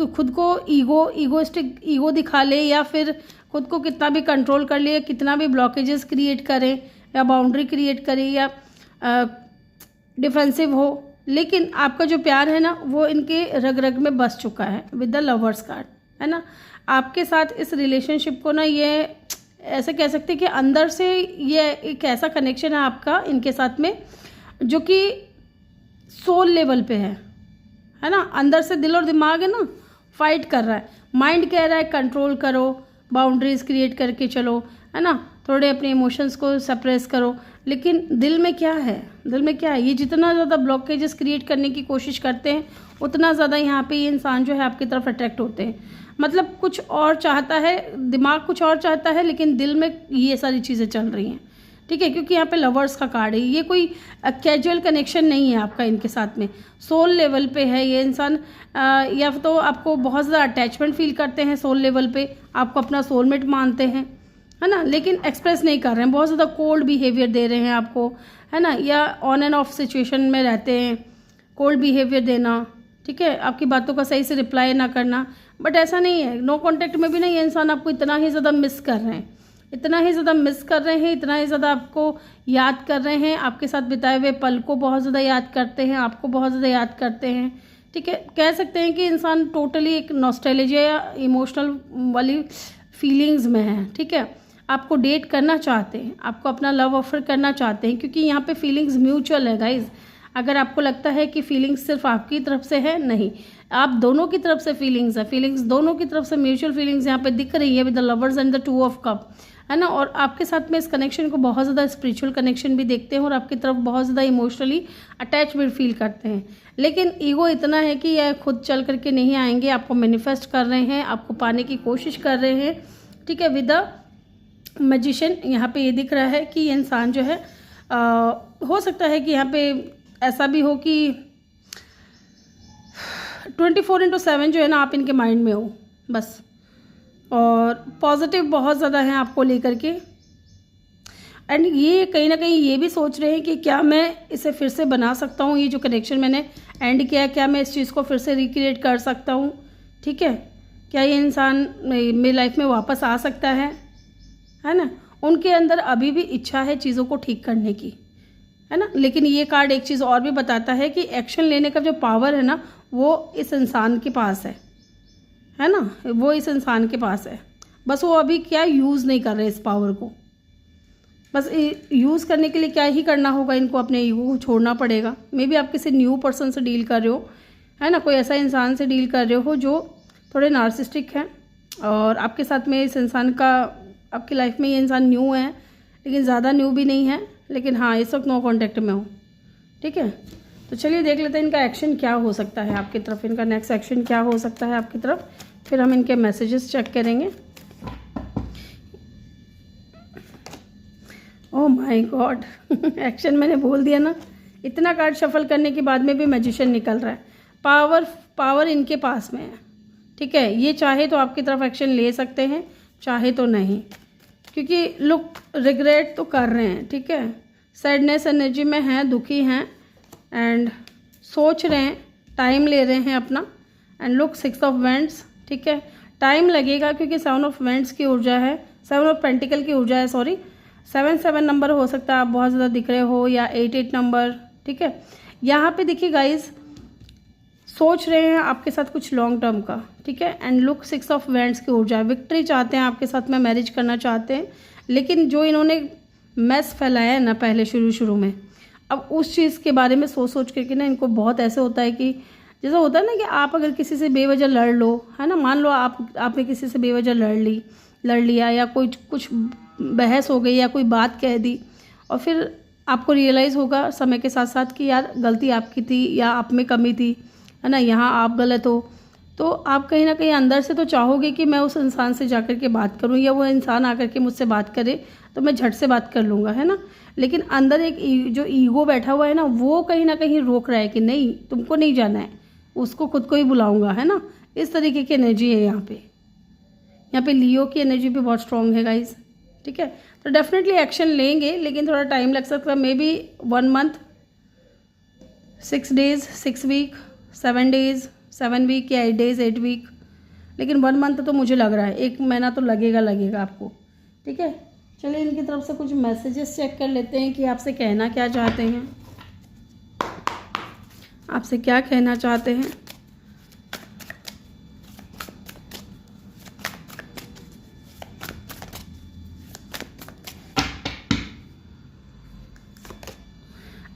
खुद को ईगो दिखा ले, या फिर खुद को कितना भी कंट्रोल कर ले, कितना भी ब्लॉकेजेस क्रिएट करें या बाउंड्री क्रिएट करें या डिफेंसिव हो, लेकिन आपका जो प्यार है ना वो इनके रग रग में बस चुका है विद द लवर्स कार्ड, है ना। आपके साथ इस रिलेशनशिप को ना, ये ऐसे कह सकते हैं कि अंदर से ये एक ऐसा कनेक्शन है आपका इनके साथ में जो कि सोल लेवल पे है ना। अंदर से दिल और दिमाग है ना फाइट कर रहा है, माइंड कह रहा है कंट्रोल करो, बाउंड्रीज क्रिएट करके चलो, है ना, थोड़े अपने इमोशंस को सप्रेस करो, लेकिन दिल में क्या है, दिल में क्या है, ये जितना ज़्यादा ब्लॉकेजेस क्रिएट करने की कोशिश करते हैं उतना ज़्यादा यहाँ पे ये इंसान जो है आपकी तरफ अट्रैक्ट होते हैं। मतलब कुछ और चाहता है, दिमाग कुछ और चाहता है, लेकिन दिल में ये सारी चीज़ें चल रही हैं, ठीक है, क्योंकि यहाँ पे लवर्स का कार्ड है। ये कोई कैजुअल कनेक्शन नहीं है आपका इनके साथ में, सोल लेवल पे है ये इंसान। या तो आपको बहुत ज़्यादा अटैचमेंट फील करते हैं सोल लेवल पे, आपको अपना सोलमेट मानते हैं, है ना, लेकिन एक्सप्रेस नहीं कर रहे हैं, बहुत ज़्यादा कोल्ड बिहेवियर दे रहे हैं आपको, है ना, या ऑन एंड ऑफ सिचुएशन में रहते हैं, कोल्ड बिहेवियर देना, ठीक है, आपकी बातों का सही से रिप्लाई ना करना। बट ऐसा नहीं है, नो कॉन्टैक्ट में भी नहीं, ये इंसान आपको इतना ही ज़्यादा मिस कर रहे हैं, इतना ही ज़्यादा मिस कर रहे हैं, इतना ही ज़्यादा आपको याद कर रहे हैं, आपके साथ बिताए हुए पल को बहुत ज़्यादा याद करते हैं, आपको बहुत ज़्यादा याद करते हैं, ठीक है। कह सकते हैं कि इंसान टोटली एक नॉस्टैल्जिया या इमोशनल वाली फीलिंग्स में है, ठीक है। आपको डेट करना चाहते हैं, आपको अपना लव ऑफर करना चाहते हैं, क्योंकि यहाँ पे फीलिंग्स म्यूचुअल है गाइज। अगर आपको लगता है कि फीलिंग्स सिर्फ आपकी तरफ से है, नहीं, आप दोनों की तरफ से फीलिंग्स है, फीलिंग्स दोनों की तरफ से म्यूचुअल फीलिंग्स यहाँ पे दिख रही है with the lovers and the two of cup, है ना। और आपके साथ में इस कनेक्शन को बहुत ज़्यादा स्पिरिचुअल कनेक्शन भी देखते हैं और आपकी तरफ बहुत ज़्यादा इमोशनली अटैचमेंट फील करते हैं, लेकिन ईगो इतना है कि यह खुद चल करके नहीं आएंगे, आपको मैनिफेस्ट कर रहे हैं, आपको पाने की कोशिश कर रहे हैं, ठीक है। विद द मैजिशियन यहाँ पे ये दिख रहा है कि ये इंसान जो है हो सकता है कि यहाँ पे ऐसा भी हो कि 24/7 जो है ना आप इनके माइंड में हो बस, और पॉजिटिव बहुत ज़्यादा है आपको लेकर के। एंड ये कहीं ना कहीं ये भी सोच रहे हैं कि क्या मैं इसे फिर से बना सकता हूँ, ये जो कनेक्शन मैंने एंड किया, क्या मैं इस चीज़ को फिर से रिक्रिएट कर सकता हूँ, ठीक है, क्या ये इंसान मेरी लाइफ में वापस आ सकता है ना। उनके अंदर अभी भी इच्छा है चीज़ों को ठीक करने की, है ना, लेकिन ये कार्ड एक चीज़ और भी बताता है कि एक्शन लेने का जो पावर है ना वो इस इंसान के पास है ना, वो इस इंसान के पास है, बस वो अभी क्या यूज़ नहीं कर रहे इस पावर को। बस यूज़ करने के लिए क्या ही करना होगा, इनको अपने ईगो को छोड़ना पड़ेगा। मे बी आप किसी न्यू पर्सन से डील कर रहे हो, है ना, कोई ऐसा इंसान से डील कर रहे हो जो थोड़े नार्सिस्टिक हैं, और आपके साथ में इस इंसान का, आपकी लाइफ में ये इंसान न्यू है, लेकिन ज़्यादा न्यू भी नहीं है, लेकिन हाँ इस वक्त नो कॉन्टैक्ट में हो, ठीक है। तो चलिए देख लेते हैं इनका एक्शन क्या हो सकता है आपकी तरफ, इनका नेक्स्ट एक्शन क्या हो सकता है आपकी तरफ, फिर हम इनके मैसेजेस चेक करेंगे। ओह माय गॉड, एक्शन मैंने बोल दिया ना, इतना कार्ड शफल करने के बाद में भी मैजिशियन निकल रहा है। पावर इनके पास में है, ठीक है। ये चाहे तो आपकी तरफ एक्शन ले सकते हैं, चाहे तो नहीं, क्योंकि लोग रिग्रेट तो कर रहे हैं, ठीक है, सैडनेस एनर्जी में हैं, दुखी हैं, एंड सोच रहे हैं, टाइम ले रहे हैं अपना। एंड लुक 6 ऑफ वेंट्स, ठीक है, टाइम लगेगा क्योंकि 7 ऑफ वेंट्स की ऊर्जा है, 7 ऑफ पेंटिकल की ऊर्जा है, सॉरी 7 नंबर हो सकता है, आप बहुत ज़्यादा दिख रहे हो, या 8 नंबर, ठीक है। यहाँ पे देखिए गाइज, सोच रहे हैं आपके साथ कुछ लॉन्ग टर्म का, ठीक है। एंड लुक 6 ऑफ वेंट्स की ऊर्जा, विक्ट्री चाहते हैं आपके साथ में, मैरिज करना चाहते हैं, लेकिन जो इन्होंने मैस फैलाया है ना पहले शुरू में, अब उस चीज़ के बारे में सोच करके ना इनको बहुत ऐसे होता है कि जैसा होता है ना कि आप अगर किसी से बेवजह लड़ लो, है ना, मान लो आपने किसी से बेवजह लड़ लिया, या कोई कुछ बहस हो गई, या कोई बात कह दी, और फिर आपको रियलाइज़ होगा समय के साथ साथ कि यार गलती आपकी थी, या आप में कमी थी, है ना, यहाँ आप गलत हो, तो आप कहीं ना कहीं अंदर से तो चाहोगे कि मैं उस इंसान से जाकर के बात करूं, या वो इंसान आकर के मुझसे बात करे तो मैं झट से बात कर लूँगा, है ना। लेकिन अंदर एक जो ईगो बैठा हुआ है ना, वो कहीं ना कहीं रोक रहा है कि नहीं तुमको नहीं जाना है, उसको खुद को ही बुलाऊंगा, है ना। इस तरीके की एनर्जी है यहाँ पे लियो की एनर्जी भी बहुत स्ट्रॉन्ग है गाइज, ठीक है। तो डेफिनेटली एक्शन लेंगे, लेकिन थोड़ा टाइम लग सकता है, maybe 1 month, 6 days, 6 week, 7 days, 7 week, या 8 डेज, 8 वीक, लेकिन 1 मंथ तो मुझे लग रहा है, 1 महीना तो लगेगा आपको, ठीक है। चलिए इनकी तरफ से कुछ मैसेजेस चेक कर लेते हैं कि आपसे कहना क्या चाहते हैं, आपसे क्या कहना चाहते हैं।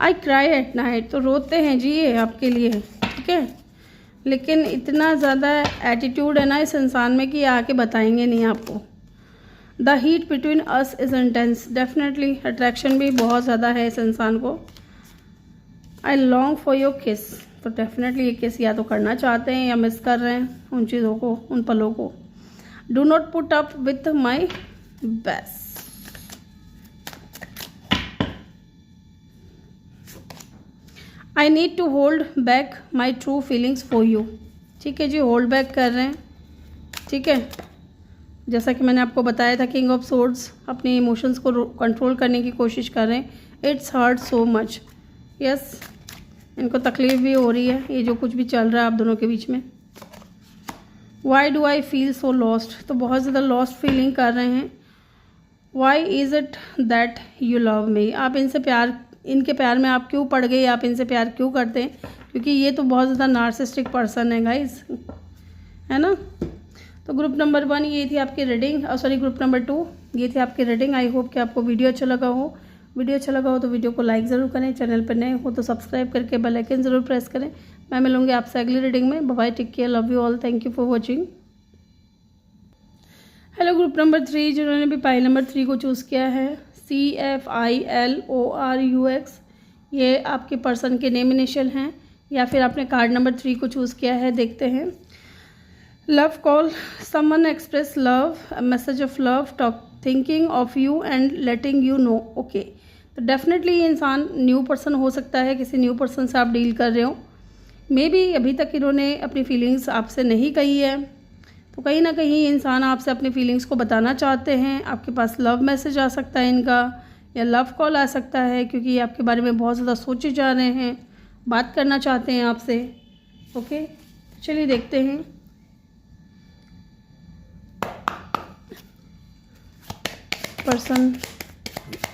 आई क्राई एट नाइट, तो रोते हैं जी ये आपके लिए, ठीक है। लेकिन इतना ज़्यादा एटीट्यूड है ना इस इंसान में कि ये आके बताएंगे नहीं आपको। The heat between us is intense, definitely attraction भी बहुत ज़्यादा है इस इंसान को। आई लॉन्ग फॉर योर किस, तो डेफिनेटली ये किस या तो करना चाहते हैं या मिस कर रहे हैं उन चीज़ों को, उन पलों को। Do not put up with my best, I need to hold back my true feelings for you, ठीक है जी, होल्ड बैक कर रहे हैं, ठीक है। जैसा कि मैंने आपको बताया था, किंग ऑफ सोर्ड्स अपने इमोशंस को कंट्रोल करने की कोशिश कर रहे हैं। It's hurt so much, yes, इनको तकलीफ भी हो रही है ये जो कुछ भी चल रहा है आप दोनों के बीच में। Why do I feel so lost, तो बहुत ज़्यादा लॉस्ट फीलिंग कर रहे हैं। Why is it that you love me, आप इनसे प्यार, इनके प्यार में आप क्यों पड़ गए, आप इनसे प्यार क्यों करते हैं, क्योंकि ये तो बहुत ज़्यादा नार्सिस्टिक पर्सन है गाइस, है ना। तो ग्रुप नंबर 1 ये थी आपकी रीडिंग, सॉरी ग्रुप नंबर 2 ये थी आपकी रीडिंग। आई होप कि आपको वीडियो अच्छा लगा हो। वीडियो अच्छा लगा हो तो वीडियो को लाइक ज़रूर करें, चैनल पर नए हो तो सब्सक्राइब करके बेल आइकन ज़रूर प्रेस करें। मैं मिलूंगी आपसे अगली रीडिंग में। Bye bye, take care, love you all, thank you for watching. Hello group number 3 जिन्होंने भी पाई नंबर 3 को चूज़ किया है, CFILORUX, ये आपके पर्सन के नेम इनिशियल हैं, या फिर आपने कार्ड नंबर 3 को चूज़ किया है। देखते हैं। Love call, someone express love, message of love, talk thinking of you and letting you know, okay. तो डेफिनेटली ये इंसान न्यू पर्सन हो सकता है, किसी न्यू पर्सन से आप डील कर रहे हो। मे बी अभी तक इन्होंने अपनी फीलिंग्स आपसे नहीं कही है, तो कहीं ना कहीं ये इंसान आपसे अपनी फीलिंग्स को बताना चाहते हैं। आपके पास लव मैसेज आ सकता है इनका, या लव कॉल आ सकता है, क्योंकि ये आपके बारे में बहुत ज़्यादा सोचे जा रहे हैं, बात करना चाहते हैं आपसे, ओके। चलिए देखते हैं। पर्सन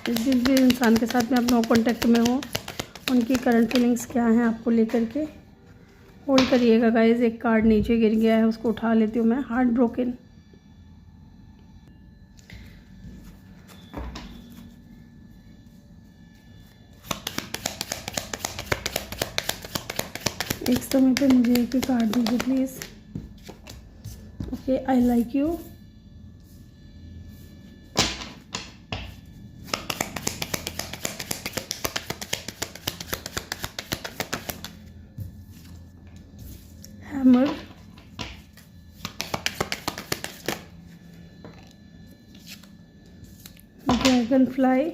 जिस भी इंसान के साथ में आप नो कॉन्टेक्ट में हो, उनकी करंट फीलिंग्स क्या हैं आपको लेकर के। होल्ड करिएगा गाइस, एक कार्ड नीचे गिर गया है, उसको उठा लेती हूँ मैं। हार्ट ब्रोकन, एक समय पे मुझे एक ही कार्ड दीजिए please. Okay, I like you, hammer, dragon fly,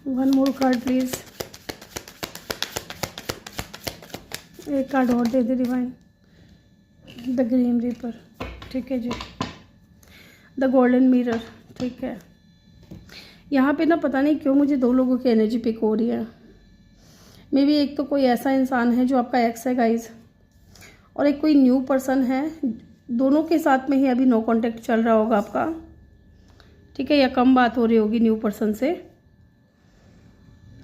one more card please, एक कार्ड और दे दे डिवाइन। द ग्रीन रीपर, ठीक है जी। द गोल्डन मिरर, ठीक है। यहाँ पे ना पता नहीं क्यों मुझे 2 लोगों की एनर्जी पिक हो रही है। मे बी एक तो कोई ऐसा इंसान है जो आपका एक्स है गाइज, और एक कोई न्यू पर्सन है। दोनों के साथ में ही अभी नो कांटेक्ट चल रहा होगा आपका, ठीक है, या कम बात हो रही होगी न्यू पर्सन से,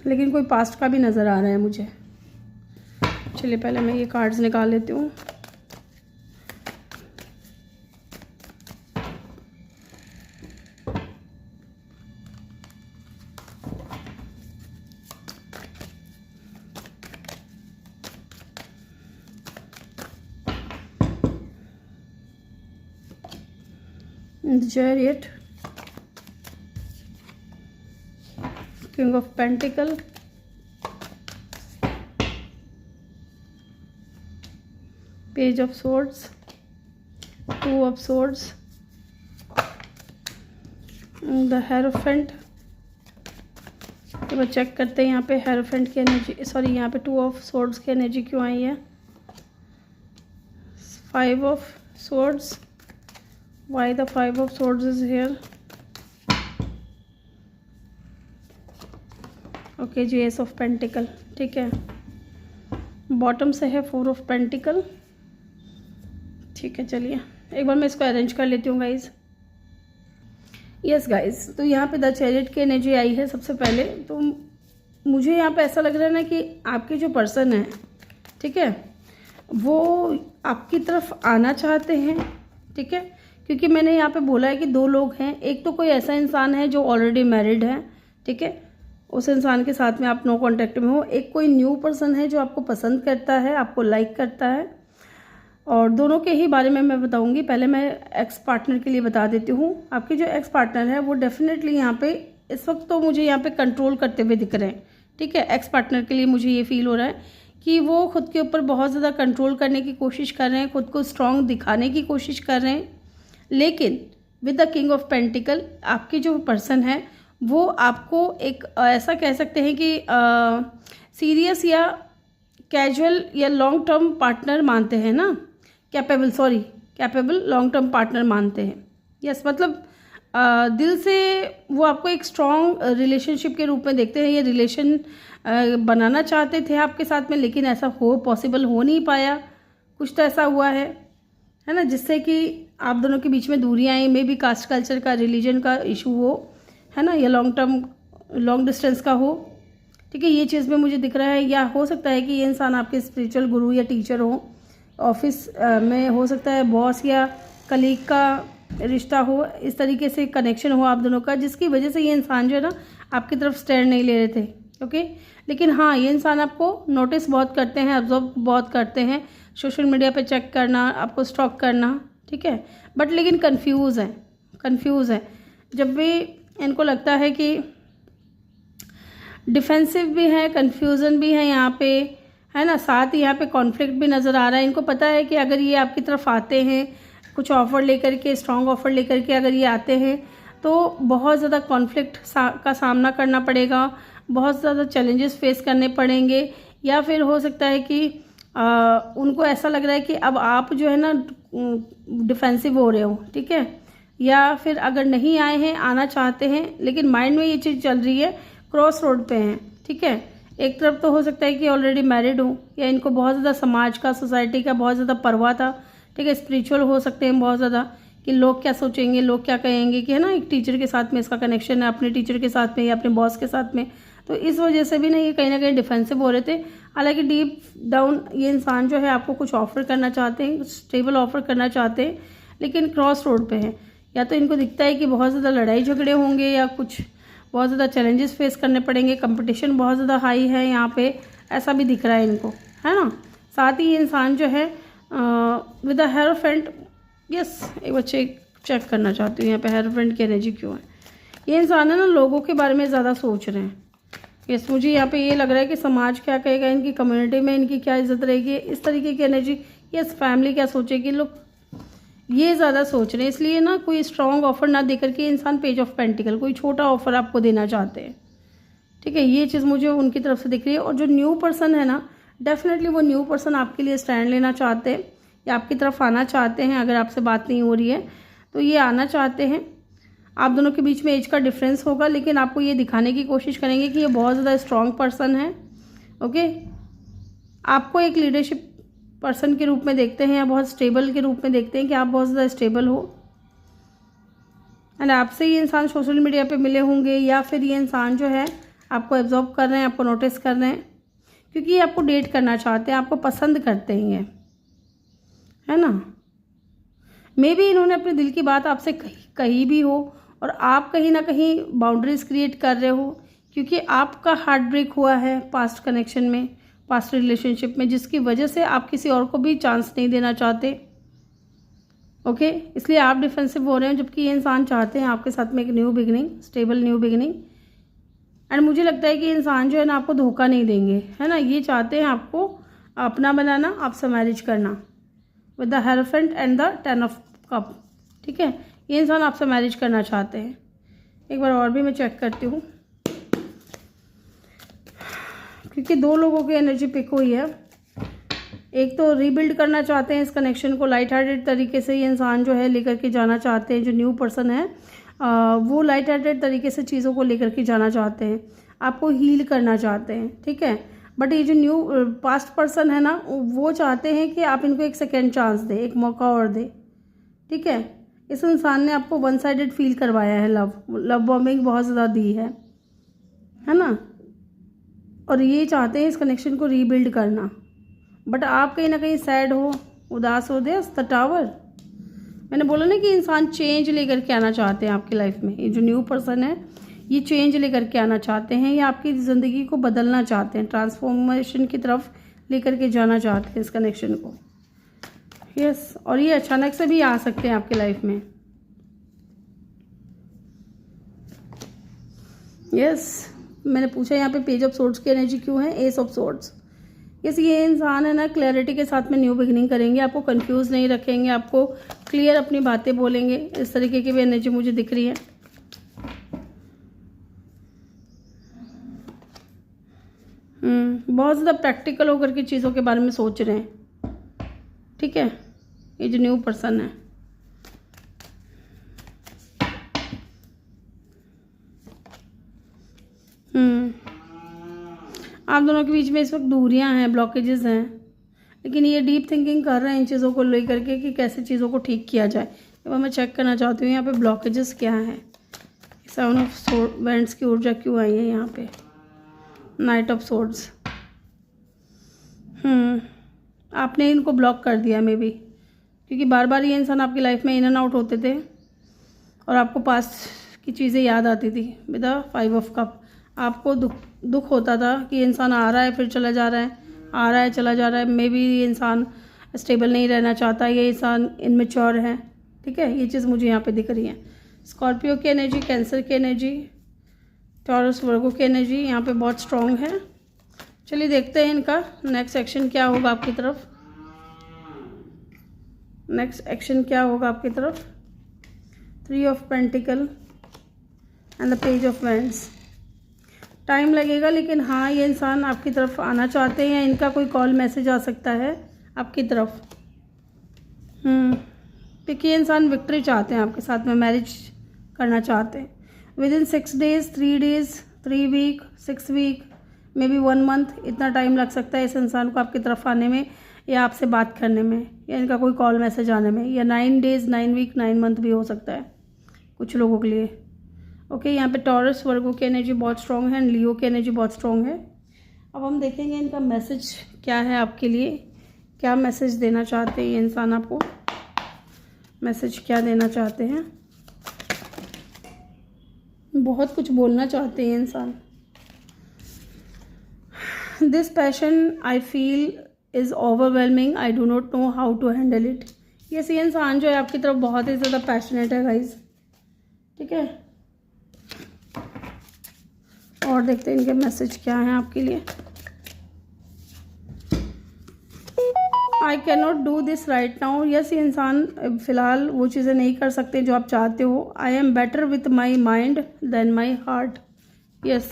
लेकिन कोई पास्ट का भी नज़र आ रहा है मुझे। चलिए पहले मैं ये कार्ड्स निकाल लेती हूँ। The Chariot, King of Pentacle, Page of Swords, 2 of Swords, The Hierophant। तो चेक करते हैं यहाँ पे हेरोफेंट की एनर्जी, सॉरी यहाँ पे 2 of Swords की एनर्जी क्यों आई है। 5 of Swords, why the 5 of Swords is here, okay जी। एस ऑफ पेंटिकल, ठीक है। बॉटम से है 4 ऑफ पेंटिकल, ठीक है। चलिए एक बार मैं इसको अरेंज कर लेती हूँ गाइज। यस गाइज, तो यहाँ पे द चैरियट की एनर्जी आई है सबसे पहले। तो मुझे यहाँ पे ऐसा लग रहा है ना कि आपके जो पर्सन है, ठीक है, वो आपकी तरफ आना चाहते हैं, ठीक है, क्योंकि मैंने यहाँ पे बोला है कि दो लोग हैं। एक तो कोई ऐसा इंसान है जो ऑलरेडी मैरिड है, ठीक है, उस इंसान के साथ में आप नो कांटेक्ट में हो। एक कोई न्यू पर्सन है जो आपको पसंद करता है, आपको लाइक करता है। और दोनों के ही बारे में मैं बताऊंगी। पहले मैं एक्स पार्टनर के लिए बता देती हूँ। आपके जो एक्स पार्टनर है वो डेफिनेटली यहाँ पे इस वक्त तो मुझे यहाँ पे कंट्रोल करते हुए दिख रहे हैं, ठीक है। एक्स पार्टनर के लिए मुझे ये फील हो रहा है कि वो खुद के ऊपर बहुत ज़्यादा कंट्रोल करने की कोशिश कर रहे हैं, खुद को स्ट्रॉन्ग दिखाने की कोशिश कर रहे हैं। लेकिन with the king of pentacle आपके जो पर्सन है वो आपको एक ऐसा कह सकते हैं कि सीरियस या कैजुअल या लॉन्ग टर्म पार्टनर मानते हैं ना, कैपेबल लॉन्ग टर्म पार्टनर मानते हैं। यस, मतलब दिल से वो आपको एक स्ट्रॉन्ग रिलेशनशिप के रूप में देखते हैं। ये रिलेशन बनाना चाहते थे आपके साथ में, लेकिन ऐसा पॉसिबल हो नहीं पाया। कुछ तो ऐसा हुआ है ना, जिससे कि आप दोनों के बीच में दूरियां आई। मे बी कास्ट कल्चर का, रिलीजन का इशू हो, है ना, या लॉन्ग डिस्टेंस का हो, ठीक है। ये चीज़ में मुझे दिख रहा है। या हो सकता है कि ये इंसान आपके स्पिरिचुअल गुरु या टीचर हो, ऑफिस में हो सकता है बॉस या कलीग का रिश्ता हो, इस तरीके से कनेक्शन हो आप दोनों का, जिसकी वजह से ये इंसान जो है ना आपकी तरफ स्टैंड नहीं ले रहे थे, ओके। लेकिन हाँ, ये इंसान आपको नोटिस बहुत करते हैं, ऑब्जर्व बहुत करते हैं, सोशल मीडिया पे चेक करना, आपको स्टॉक करना, ठीक है। बट लेकिन कंफ्यूज है। जब भी इनको लगता है कि डिफेंसिव भी है, कंफ्यूजन भी है यहाँ पे, है ना, साथ ही यहाँ पे कॉन्फ्लिक्ट भी नज़र आ रहा है। इनको पता है कि अगर ये आपकी तरफ आते हैं कुछ ऑफ़र लेकर के, स्ट्रॉन्ग ऑफ़र लेकर के अगर ये आते हैं तो बहुत ज़्यादा कॉन्फ्लिक्ट का सामना करना पड़ेगा, बहुत ज़्यादा चैलेंजेस फेस करने पड़ेंगे। या फिर हो सकता है कि उनको ऐसा लग रहा है कि अब आप जो है ना डिफेंसिव हो रहे हो, ठीक है। या फिर अगर नहीं आए हैं, आना चाहते हैं, लेकिन माइंड में ये चीज़ चल रही है, क्रॉस रोड पे हैं, ठीक है। एक तरफ तो हो सकता है कि ऑलरेडी मैरिड हो, या इनको बहुत ज़्यादा समाज का, सोसाइटी का बहुत ज़्यादा परवाह था, ठीक है। स्पिरिचुअल हो सकते हैं बहुत ज़्यादा, कि लोग क्या सोचेंगे, लोग क्या कहेंगे, कि है ना, एक टीचर के साथ में इसका कनेक्शन है, अपने टीचर के साथ में या अपने बॉस के साथ में। तो इस वजह से भी ना ये कहीं ना कहीं डिफेंसिव हो रहे थे। हालांकि डीप डाउन ये इंसान जो है आपको कुछ ऑफर करना चाहते हैं, स्टेबल ऑफर करना चाहते हैं, लेकिन क्रॉस रोड पे हैं। या तो इनको दिखता है कि बहुत ज़्यादा लड़ाई झगड़े होंगे, या कुछ बहुत ज़्यादा चैलेंजेस फेस करने पड़ेंगे, कंपटीशन बहुत ज़्यादा हाई है यहाँ पे, ऐसा भी दिख रहा है इनको, है ना। साथ ही ये इंसान जो है विद अ हेरोफेंट, यस, एक बच्चे चेक करना चाहती हूँ यहाँ पे हेरोफेंट की एनर्जी क्यों है। ये इंसान है ना लोगों के बारे में ज़्यादा सोच रहे हैं। यस, मुझे यहाँ पे ये लग रहा है कि समाज क्या कहेगा, इनकी कम्युनिटी में इनकी क्या इज्जत रहेगी, इस तरीके की एनर्जी। यस, फैमिली क्या सोचेगी, लोग ये ज़्यादा सोच रहे हैं। इसलिए ना कोई स्ट्रॉन्ग ऑफर ना देकर के इंसान पेज ऑफ पेंटिकल कोई छोटा ऑफर आपको देना चाहते हैं, ठीक है। ये चीज़ मुझे उनकी तरफ से दिख रही है। और जो न्यू पर्सन है ना, डेफिनेटली वो न्यू पर्सन आपके लिए स्टैंड लेना चाहते हैं, या आपकी तरफ आना चाहते हैं। अगर आपसे बात नहीं हो रही है तो ये आना चाहते हैं। आप दोनों के बीच में एज का डिफरेंस होगा, लेकिन आपको ये दिखाने की कोशिश करेंगे कि ये बहुत ज़्यादा स्ट्रॉन्ग पर्सन है, ओके। आपको एक लीडरशिप पर्सन के रूप में देखते हैं, या बहुत स्टेबल के रूप में देखते हैं कि आप बहुत ज़्यादा स्टेबल हो। एंड आपसे ये इंसान सोशल मीडिया पे मिले होंगे, या फिर ये इंसान जो है आपको एब्जॉर्व कर रहे हैं, आपको नोटिस कर रहे हैं, क्योंकि ये आपको डेट करना चाहते हैं, आपको पसंद करते हैं ये, है ना। मे बी इन्होंने अपने दिल की बात आपसे कही भी हो, और आप कहीं ना कहीं बाउंड्रीज क्रिएट कर रहे हो, क्योंकि आपका हार्ट ब्रेक हुआ है पास्ट कनेक्शन में, पास्ट रिलेशनशिप में, जिसकी वजह से आप किसी और को भी चांस नहीं देना चाहते, ओके। इसलिए आप डिफेंसिव हो रहे हैं, जबकि ये इंसान चाहते हैं आपके साथ में एक new beginning, stable new beginning. And मुझे लगता है कि इंसान जो है ना आपको धोखा नहीं देंगे, है ना। ये चाहते हैं आपको अपना बनाना, आपसे मैरिज करना, with the hierophant and the 10 of cup, ठीक है। ये इंसान आपसे मैरिज करना चाहते हैं। एक बार और भी मैं चेक करती हूँ, क्योंकि दो लोगों की एनर्जी पिक हुई है। एक तो रीबिल्ड करना चाहते हैं इस कनेक्शन को, लाइट हार्टेड तरीके से ये इंसान जो है लेकर के जाना चाहते हैं। जो न्यू पर्सन है वो लाइट हार्टेड तरीके से चीज़ों को लेकर के जाना चाहते हैं, आपको हील करना चाहते हैं, ठीक है। बट ये जो न्यू पास्ट पर्सन है ना, वो चाहते हैं कि आप इनको एक सेकेंड चांस दें, एक मौका और दें, ठीक है। इस इंसान ने आपको वन साइडेड फील करवाया है, लव बॉम्बिंग बहुत ज़्यादा दी है ना। और ये चाहते हैं इस कनेक्शन को रीबिल्ड करना, बट आप कहीं ना कहीं सैड हो, उदास हो। देयर द टावर, मैंने बोला ना कि इंसान चेंज लेकर के आना चाहते हैं आपकी लाइफ में। ये जो न्यू पर्सन है ये चेंज लेकर के आना चाहते हैं, ये आपकी ज़िंदगी को बदलना चाहते हैं, ट्रांसफॉर्मेशन की तरफ लेकर के जाना चाहते हैं इस कनेक्शन को। यस, और ये अचानक से भी आ सकते हैं आपकी लाइफ में। यस, मैंने पूछा यहाँ पे पेज ऑफ सोर्ड्स की एनर्जी क्यों है, एस ऑफ सोर्ड्स। यस, ये इंसान है ना क्लैरिटी के साथ में न्यू बिगिनिंग करेंगे, आपको कंफ्यूज नहीं रखेंगे, आपको क्लियर अपनी बातें बोलेंगे। इस तरीके की भी एनर्जी मुझे दिख रही है। बहुत ज़्यादा प्रैक्टिकल होकर के चीज़ों के बारे में सोच रहे हैं, ठीक है, ये जो न्यू पर्सन है। आप दोनों के बीच में इस वक्त दूरियां हैं, ब्लॉकेजेस हैं, लेकिन ये डीप थिंकिंग कर रहे हैं इन चीज़ों को लेकर के कि कैसे चीज़ों को ठीक किया जाए। अब मैं चेक करना चाहती हूँ यहाँ पे ब्लॉकेजेस क्या हैं। 7 ऑफ वैंड्स की ऊर्जा क्यों आई है यहाँ पे, नाइट ऑफ सोर्ड्स। आपने इनको ब्लॉक कर दिया मे बी, क्योंकि बार बार ये इंसान आपकी लाइफ में इन एंड आउट होते थे और आपको पास्ट की चीज़ें याद आती थी। विद द 5 ऑफ कप, आपको दुख होता था कि इंसान आ रहा है फिर चला जा रहा है, आ रहा है चला जा रहा है। मे बी ये इंसान स्टेबल नहीं रहना चाहता, ये इंसान इनमेच्योर है, ठीक है, ये चीज़ मुझे यहाँ पे दिख रही है। स्कॉर्पियो की एनर्जी, कैंसर की एनर्जी, टॉरस वर्गो की एनर्जी यहाँ पे बहुत स्ट्रॉन्ग है। चलिए देखते हैं इनका नेक्स्ट एक्शन क्या होगा आपकी तरफ। नेक्स्ट एक्शन क्या होगा आपकी तरफ। 3 of pentacle and the page of wands. Time लगेगा, लेकिन हाँ ये इंसान आपकी तरफ आना चाहते हैं, या इनका कोई कॉल मैसेज आ सकता है आपकी तरफ। क्योंकि ये इंसान विक्ट्री चाहते हैं आपके साथ में, मैरिज करना चाहते हैं। With in 6 days, 3 days, 3 week, 6 week, may be 1 month, इतना टाइम लग सकता है इस इंसान को आपकी तरफ आने में, या आपसे बात करने में, या इनका कोई कॉल मैसेज आने में। या 9 days, 9 week, 9 month भी हो सकता है कुछ लोगों के लिए। ओके, यहाँ पे टॉरस वर्गो की एनर्जी बहुत स्ट्रॉन्ग है, लियो की एनर्जी बहुत स्ट्रॉन्ग है। अब हम देखेंगे इनका मैसेज क्या है आपके लिए, क्या मैसेज देना चाहते हैं ये इंसान आपको, मैसेज क्या देना चाहते हैं। बहुत कुछ बोलना चाहते हैं ये इंसान। This passion I feel is overwhelming, I do not know how to handle it. ये इंसान जो है आपकी तरफ बहुत ही ज़्यादा पैशनेट है गाइज, ठीक है। और देखते हैं इनके मैसेज क्या हैं आपके लिए। I can not do this right now. Yes, ये इंसान फ़िलहाल वो चीज़ें नहीं कर सकते जो आप चाहते हो। I am better with my mind than my heart. Yes,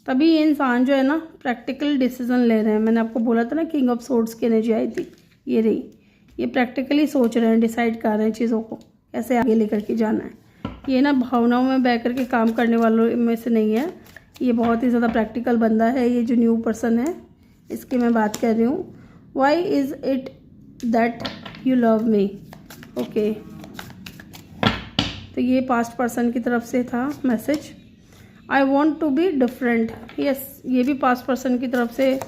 तभी ये इंसान जो है ना प्रैक्टिकल डिसीजन ले रहे हैं। मैंने आपको बोला था ना किंग ऑफ सोर्ड्स की एनर्जी आई थी, ये रही। ये प्रैक्टिकली सोच रहे हैं, डिसाइड कर रहे हैं चीज़ों को कैसे आगे लेकर के जाना है। ये ना भावनाओं में बह कर के काम करने वालों में से नहीं है, ये बहुत ही ज़्यादा प्रैक्टिकल बंदा है। ये जो न्यू पर्सन है इसकी मैं बात कर रही हूँ। Why is it that you love me. Okay, तो ये पास्ट पर्सन की तरफ से था message. I want to be different. Yes, ये भी पास्ट पर्सन की तरफ से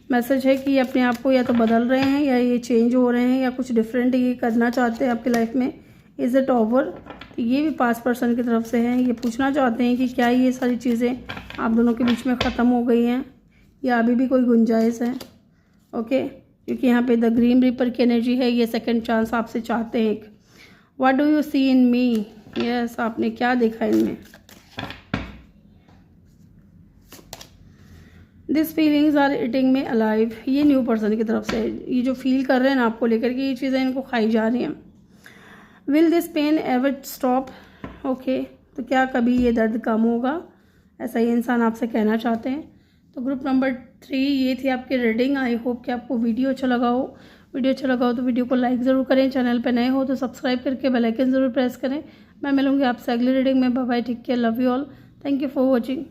मैसेज है कि ये अपने आप को या तो बदल रहे हैं, या ये चेंज हो रहे हैं, या कुछ डिफरेंट ये करना चाहते हैं आपकी लाइफ में। इज़ इट ओवर, तो ये भी पास्ट पर्सन की तरफ से है। ये पूछना चाहते हैं कि क्या ये सारी चीज़ें आप दोनों के बीच में ख़त्म हो गई हैं, या अभी भी कोई गुंजाइश है। ओके, क्योंकि यहाँ पे द ग्रीन रीपर की एनर्जी है, ये सेकंड चांस आपसे चाहते हैं एक। What do you see in me. Yes, आपने क्या देखा इनमें। This feelings are eating me alive. ये न्यू पर्सन की तरफ से है। ये जो फील कर रहे हैं ना आपको लेकर के, ये चीज़ें इनको खाई जा रही हैं। Will this pain ever stop. Okay, तो क्या कभी ये दर्द कम होगा, ऐसा ये इंसान आपसे कहना चाहते हैं। तो ग्रुप नंबर 3 ये थी आपकी रीडिंग। आई होप कि आपको वीडियो अच्छा लगा हो। वीडियो अच्छा लगा हो तो वीडियो को लाइक ज़रूर करें, चैनल पर नए हो तो सब्सक्राइब करके बेल आइकन ज़रूर प्रेस करें। मैं मिलूंगी आपसे अगली रीडिंग में। Bye bye, take care, love you all, thank you for watching.